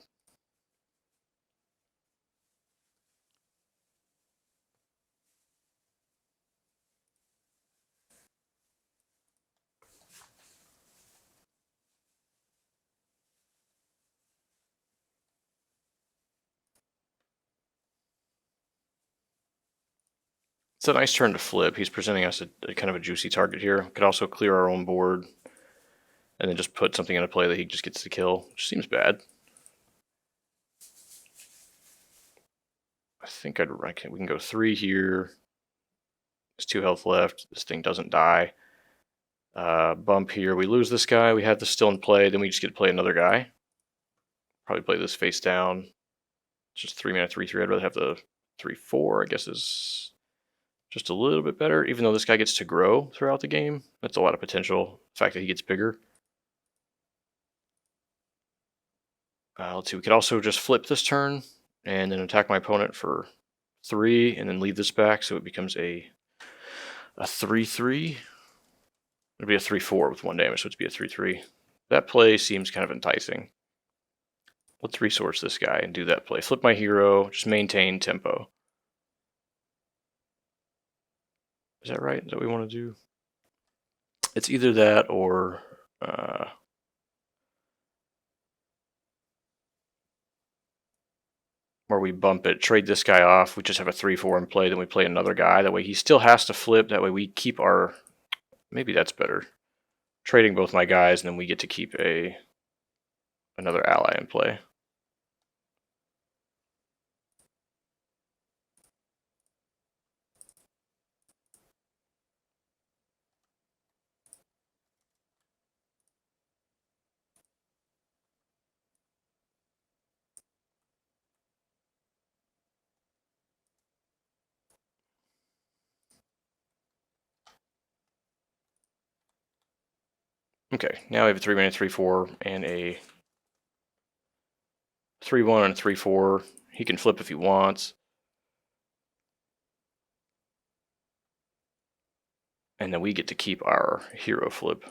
It's a nice turn to flip. He's presenting us a kind of a juicy target here. Could also clear our own board and then just put something into play that he just gets to kill, which seems bad. I think we can go 3 here. There's 2 health left. This thing doesn't die. Bump here. We lose this guy. We have this still in play. Then we just get to play another guy. Probably play this face down. It's just 3 mana, 3/3. I'd rather have the 3/4, I guess, is just a little bit better, even though this guy gets to grow throughout the game. That's a lot of potential. The fact that he gets bigger. Let's see, we could also just flip this turn and then attack my opponent for 3 and then leave this back so it becomes a 3/3. It'd be a 3/4 with 1 damage, so it'd be a 3/3. That play seems kind of enticing. Let's resource this guy and do that play. Flip my hero, just maintain tempo. Is that right? Is that what we want to do? It's either that or where we bump it, trade this guy off. We just have a 3/4 in play, then we play another guy. That way he still has to flip. That way we keep our... Maybe that's better. Trading both my guys, and then we get to keep another ally in play. Okay, now we have a 3-mana 3/4 and a 3/1 and a 3/4. He can flip if he wants. And then we get to keep our hero flip.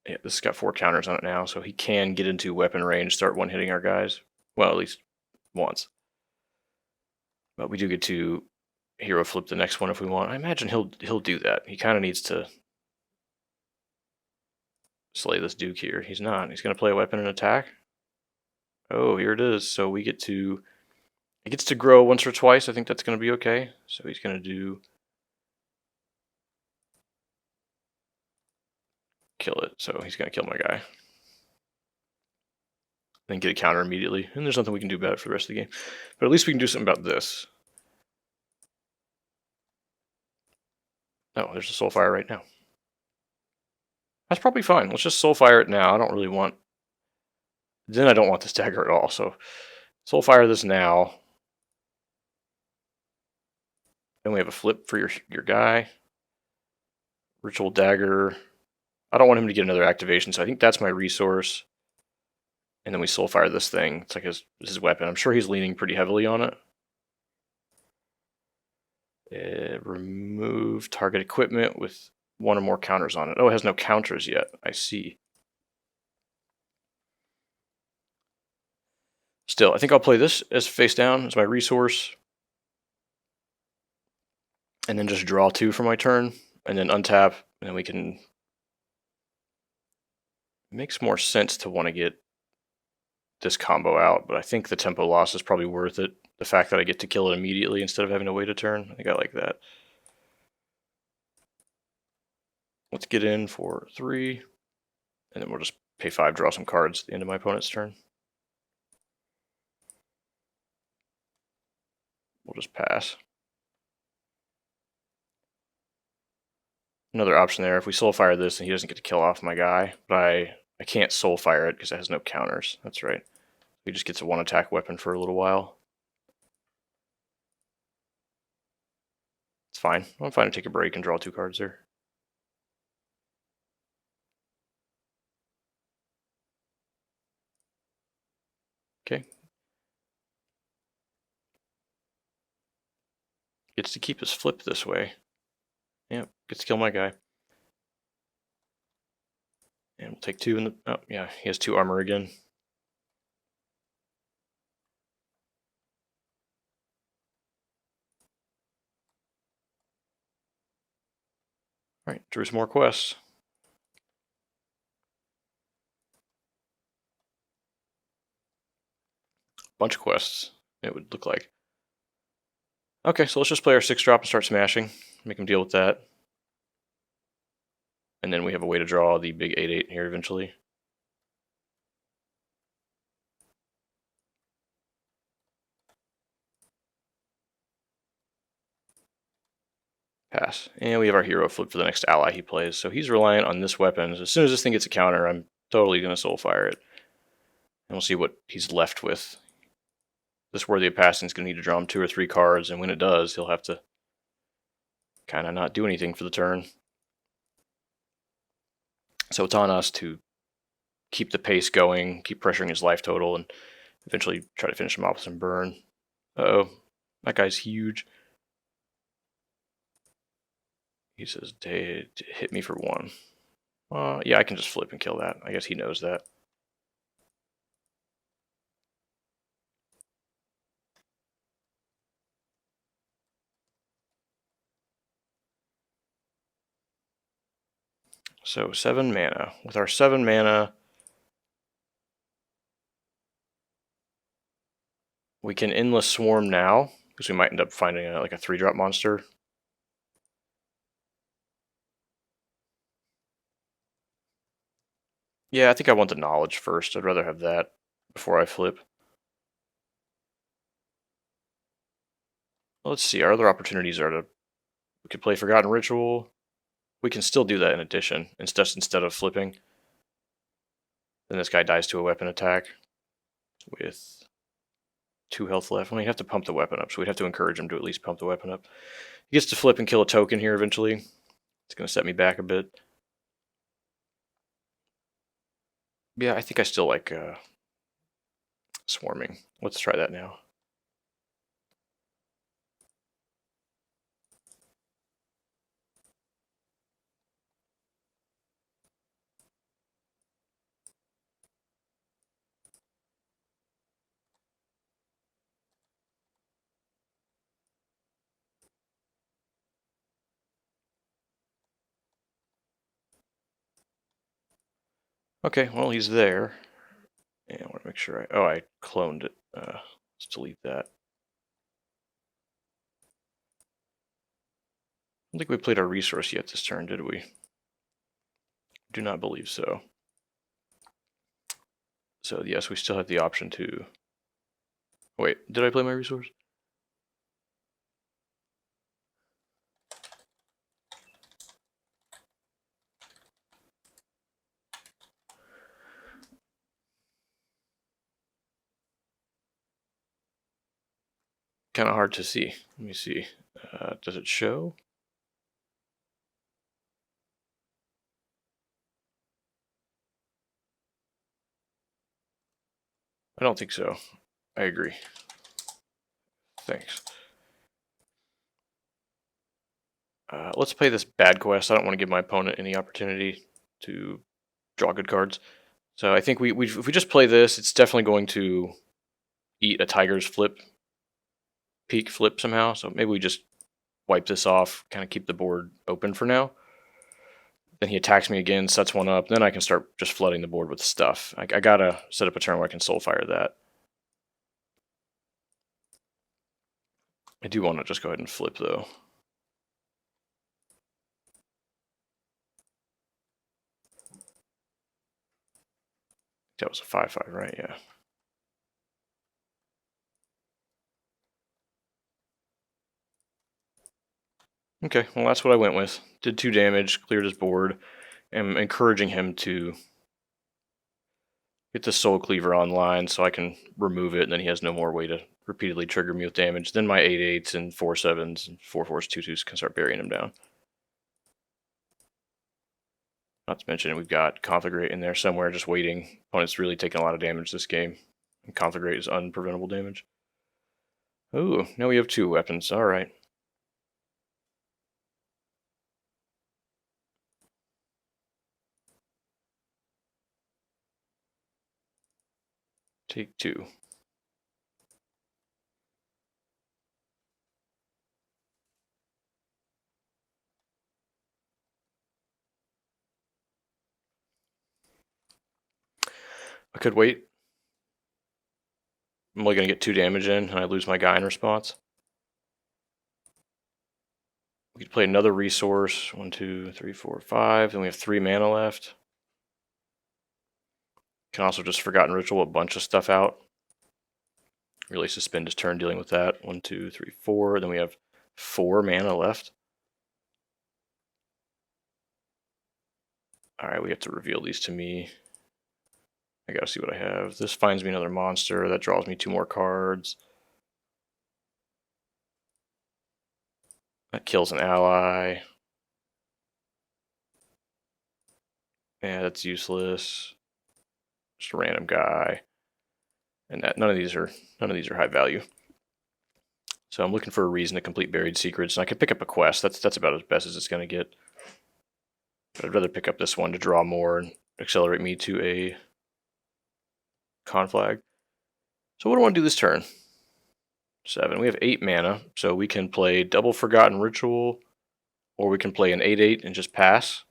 Yeah, this has got 4 counters on it now, so he can get into weapon range, start one-hitting our guys. Well, at least once. But we do get to hero flip the next one if we want. I imagine he'll do that. He kind of needs to slay this Duke here. He's not. He's going to play a weapon and attack. Oh, here it is. So we get to... It gets to grow once or twice. I think that's going to be okay. So he's going to do... Kill it. So he's going to kill my guy. Then get a counter immediately. And there's nothing we can do about it for the rest of the game. But at least we can do something about this. Oh, there's a Soulfire right now. That's probably fine. Let's just Soulfire it now. I don't really want... Then I don't want this dagger at all. So Soulfire this now. Then we have a flip for your guy. Ritual Dagger. I don't want him to get another activation, so I think that's my resource. And then we Soulfire this thing. It's like his weapon. I'm sure he's leaning pretty heavily on it. Remove target equipment with 1 or more counters on it. Oh, it has no counters yet. I see. Still, I think I'll play this as face down as my resource. And then just draw 2 for my turn. And then untap. And then we can... It makes more sense to want to get this combo out, but I think the tempo loss is probably worth it. The fact that I get to kill it immediately instead of having to wait a turn. I think I like that. Let's get in for 3. And then we'll just pay 5, draw some cards at the end of my opponent's turn. We'll just pass. Another option there, if we Soulfire this, then he doesn't get to kill off my guy. But I can't Soulfire it because it has no counters. That's right. He just gets a 1-attack weapon for a little while. It's fine. I'm fine to take a break and draw 2 cards there. Okay. Gets to keep his flip this way. Yep, gets to kill my guy. And we'll take 2 in the... Oh, yeah, he has 2 armor again. Alright, drew some more quests. Bunch of quests, it would look like. Okay, so let's just play our 6-drop and start smashing. Make him deal with that. And then we have a way to draw the big 8/8 here eventually. Pass. And we have our hero flip for the next ally he plays. So he's reliant on this weapon. As soon as this thing gets a counter, I'm totally going to Soulfire it. And we'll see what he's left with. This Worthy of Passing is going to need to draw him 2 or 3 cards, and when it does, he'll have to kind of not do anything for the turn. So it's on us to keep the pace going, keep pressuring his life total, and eventually try to finish him off with some burn. Uh-oh. That guy's huge. He says, hit me for 1. Yeah, I can just flip and kill that. I guess he knows that. So 7 mana. With our 7 mana, we can Endless Swarm now, because we might end up finding like a 3-drop monster. Yeah, I think I want the knowledge first. I'd rather have that before I flip. Let's see, our other opportunities are to... We could play Forgotten Ritual. We can still do that in addition, instead of flipping. Then this guy dies to a weapon attack with 2 health left. Well, you have to pump the weapon up, so we'd have to encourage him to at least pump the weapon up. He gets to flip and kill a token here eventually. It's going to set me back a bit. Yeah, I think I still like swarming. Let's try that now. Okay, well, he's there. And I want to make sure I cloned it. Let's delete that. I don't think we played our resource yet this turn, did we? Do not believe so. So yes, we still have the option to... Wait, did I play my resource? Kind of hard to see. Let me see. Does it show? I don't think so. I agree. Thanks. Let's play this bad quest. I don't want to give my opponent any opportunity to draw good cards. So I think if we just play this, it's definitely going to eat a Tiger's peak flip somehow. So maybe we just wipe this off, kind of keep the board open for now. Then he attacks me again, sets one up. Then I can start just flooding the board with stuff. I gotta set up a turn where I can Soulfire that. I do want to just go ahead and flip though. That was a 5/5, right? Yeah. Okay, well that's what I went with. Did 2 damage, cleared his board. I'm encouraging him to get the Soul Cleaver online so I can remove it, and then he has no more way to repeatedly trigger me with damage. Then my 8/8s and 4/7s and 4/4s, 2/2s can start burying him down. Not to mention we've got Conflagrate in there somewhere just waiting. Opponent's really taking a lot of damage this game. And Conflagrate is unpreventable damage. Ooh, now we have 2 weapons. Alright. Take 2. I could wait. I'm only going to get 2 damage in, and I lose my guy in response. We could play another resource. 1, 2, 3, 4, 5. Then we have 3 mana left. Can also just Forgotten Ritual a bunch of stuff out. Really suspend his turn dealing with that. 1, 2, 3, 4. Then we have 4 mana left. Alright, we have to reveal these to me. I gotta see what I have. This finds me another monster. That draws me 2 more cards. That kills an ally. Yeah, that's useless. Just a random guy. And none of these are high value. So I'm looking for a reason to complete Buried Secrets, and I could pick up a quest. That's about as best as it's gonna get. But I'd rather pick up this one to draw more and accelerate me to a Conflag. So what do I want to do this turn? 7. We have 8 mana, so we can play double Forgotten Ritual, or we can play an 8/8 and just pass.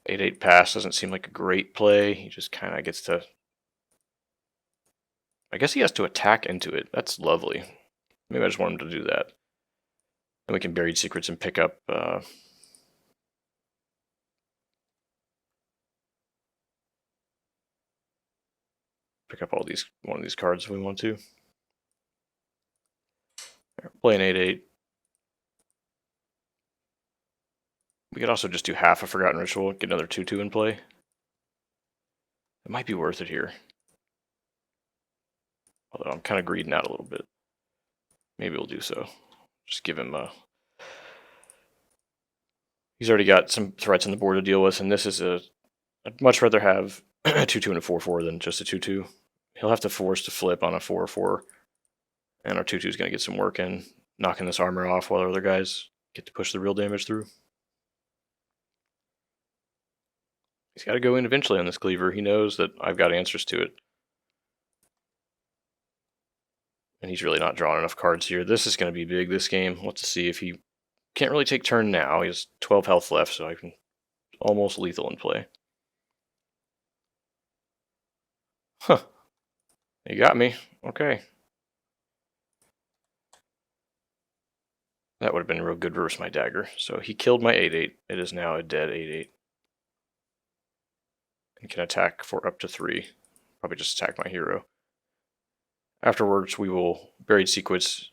8/8 pass doesn't seem like a great play. He just kind of gets to... I guess he has to attack into it. That's lovely. Maybe I just want him to do that. Then we can Buried Secrets and pick up... pick up one of these cards if we want to. Play an 8/8. We could also just do half a Forgotten Ritual, get another 2/2 in play. It might be worth it here. Although I'm kind of greeding out a little bit. Maybe we'll do so. Just give him a... He's already got some threats on the board to deal with, and this is I'd much rather have a 2/2 and a 4/4 than just a 2/2. He'll have to force to flip on a 4/4, and our 2/2 is going to get some work in, knocking this armor off while other guys get to push the real damage through. He's got to go in eventually on this cleaver. He knows that I've got answers to it. And he's really not drawing enough cards here. This is going to be big this game. Let's see if he can't really take turn now. He has 12 health left, so I can almost lethal in play. Huh. You got me. Okay. That would have been real good versus my dagger. So he killed my 8/8. It is now a dead 8/8. And can attack for up to 3. Probably just attack my hero. Afterwards, we will Buried Secrets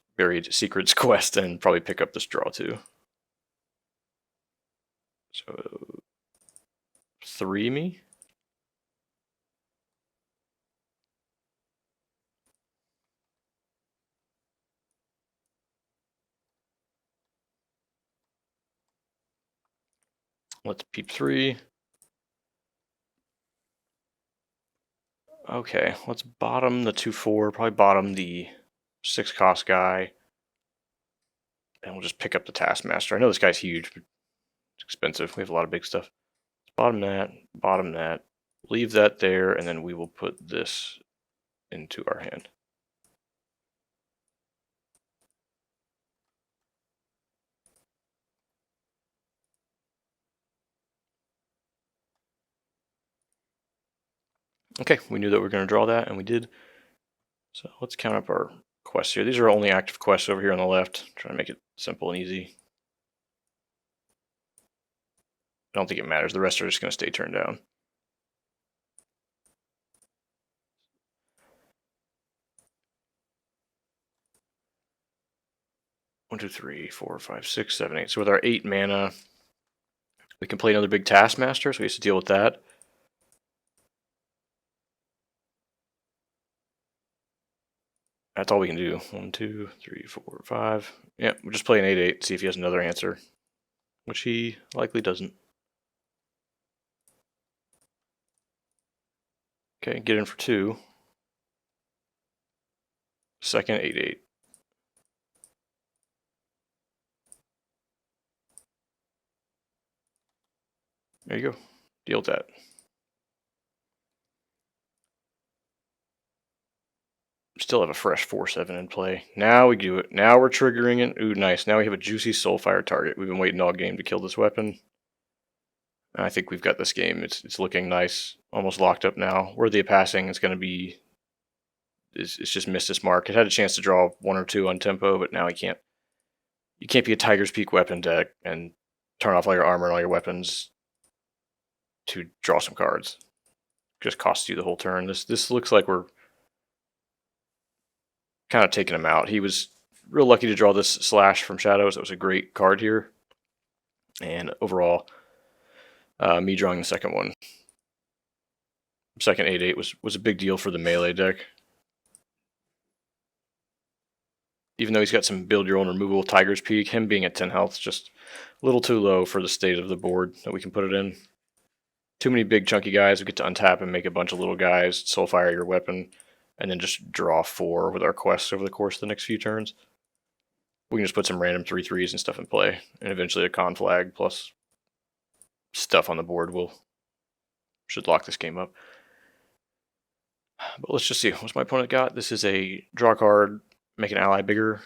quest and probably pick up this draw too. So 3 me? Let's peep 3. Okay, let's bottom the 2/4, probably bottom the 6 cost guy. And we'll just pick up the Taskmaster. I know this guy's huge, but it's expensive. We have a lot of big stuff. Bottom that, leave that there, and then we will put this into our hand. Okay, we knew that we were going to draw that, and we did. So let's count up our quests here. These are only active quests over here on the left. Trying to make it simple and easy. I don't think it matters. The rest are just going to stay turned down. One, two, three, 4, 5, 6, 7, 8. So with our 8 mana, we can play another big Taskmaster, so we have to deal with that. That's all we can do. 1, 2, 3, 4, 5. Yep, we'll just play an 8/8, see if he has another answer, which he likely doesn't. Okay, get in for 2. Second 8/8. There you go. Deal with that. Still have a fresh 4/7 in play. Now we do it. Now we're triggering it. Ooh, nice. Now we have a juicy Soulfire target. We've been waiting all game to kill this weapon. I think we've got this game. It's looking nice. Almost locked up now. Worthy of passing is going to be... It's just missed its mark. It had a chance to draw 1 or 2 on tempo, but now he can't. You can't be a Tiger's Peak weapon deck and turn off all your armor and all your weapons to draw some cards. Just costs you the whole turn. This looks like we're kind of taking him out. He was real lucky to draw this Slash from Shadows. That was a great card here. And overall, me drawing the second one. Second 8/8 was a big deal for the melee deck. Even though he's got some build your own removal Tiger's Peak, him being at 10 health is just a little too low for the state of the board that we can put it in. Too many big chunky guys. We get to untap and make a bunch of little guys, Soulfire your weapon, and then just draw 4 with our quests over the course of the next few turns. We can just put some random 3/3s and stuff in play, and eventually a con flag plus stuff on the board should lock this game up. But let's just see. What's my opponent got? This is a draw card, make an ally bigger.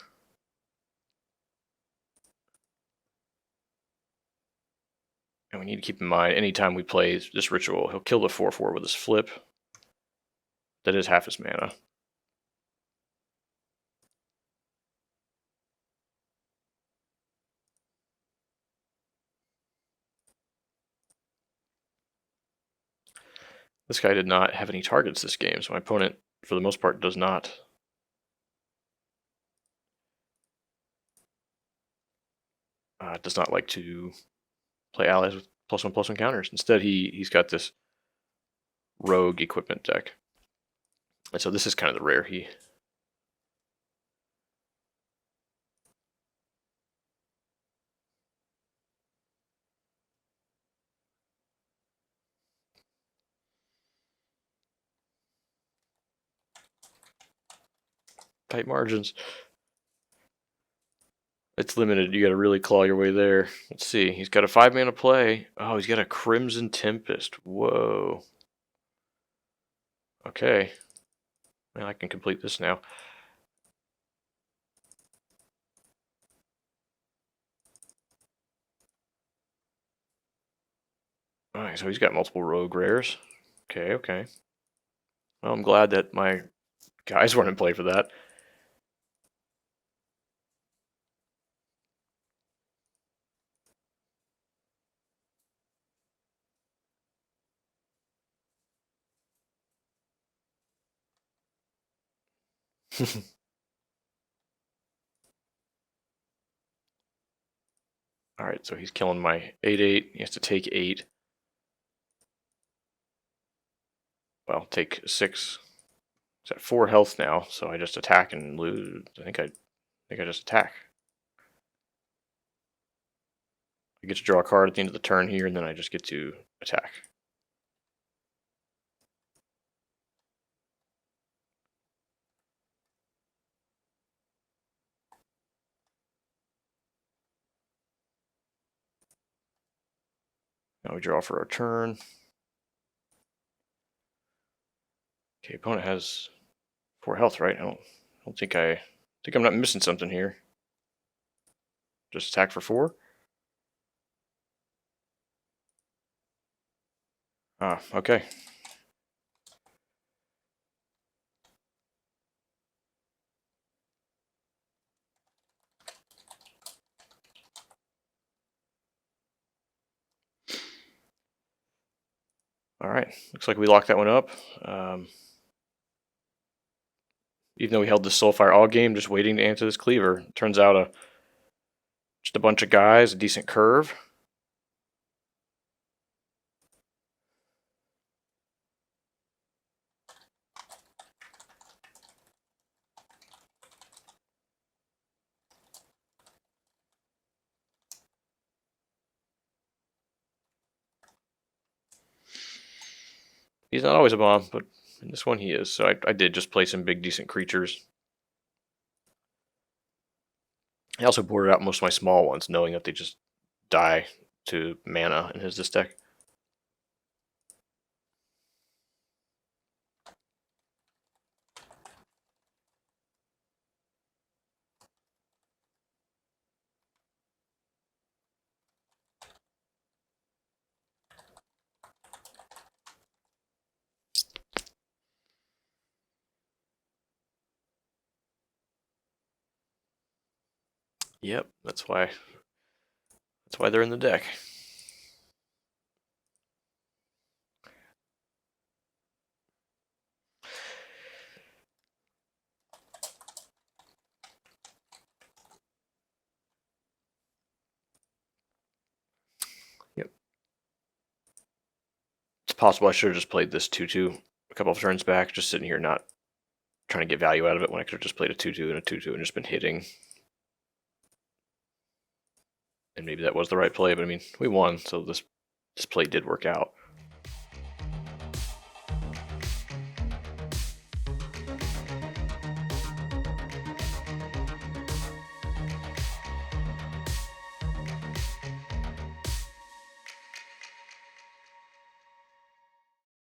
And we need to keep in mind, anytime we play this ritual, he'll kill the 4/4 with his flip. That is half his mana. This guy did not have any targets this game, so my opponent, for the most part, does not like to play allies with +1/+1 counters. Instead, he's got this rogue equipment deck. And so this is kind of the rare. Tight margins. It's limited. You got to really claw your way there. Let's see. He's got a 5-mana play. Oh, he's got a Crimson Tempest. Whoa. Okay. Well, I can complete this now. Alright, so he's got multiple rogue rares. Okay, okay. Well, I'm glad that my guys weren't in play for that. Alright, so he's killing my 8/8. He has to take 8. Well, take 6. He's at 4 health now, so I just attack and lose. I think I just attack. I get to draw a card at the end of the turn here, and then I just get to attack. Now we draw for our turn. Okay, opponent has 4 health, right? I don't think I'm not missing something here. Just attack for 4. Ah, okay. All right, looks like we locked that one up. Even though we held the Soulfire all game, just waiting to answer this cleaver. Turns out just a bunch of guys, a decent curve. He's not always a bomb, but in this one he is. So I did just play some big, decent creatures. I also boarded out most of my small ones, knowing that they just die to mana in this deck. Yep, that's why they're in the deck. Yep. It's possible I should have just played this 2/2 a couple of turns back, just sitting here not trying to get value out of it when I could have just played a 2/2 and a 2/2 and just been hitting. And maybe that was the right play, but I mean, we won, so this play did work out.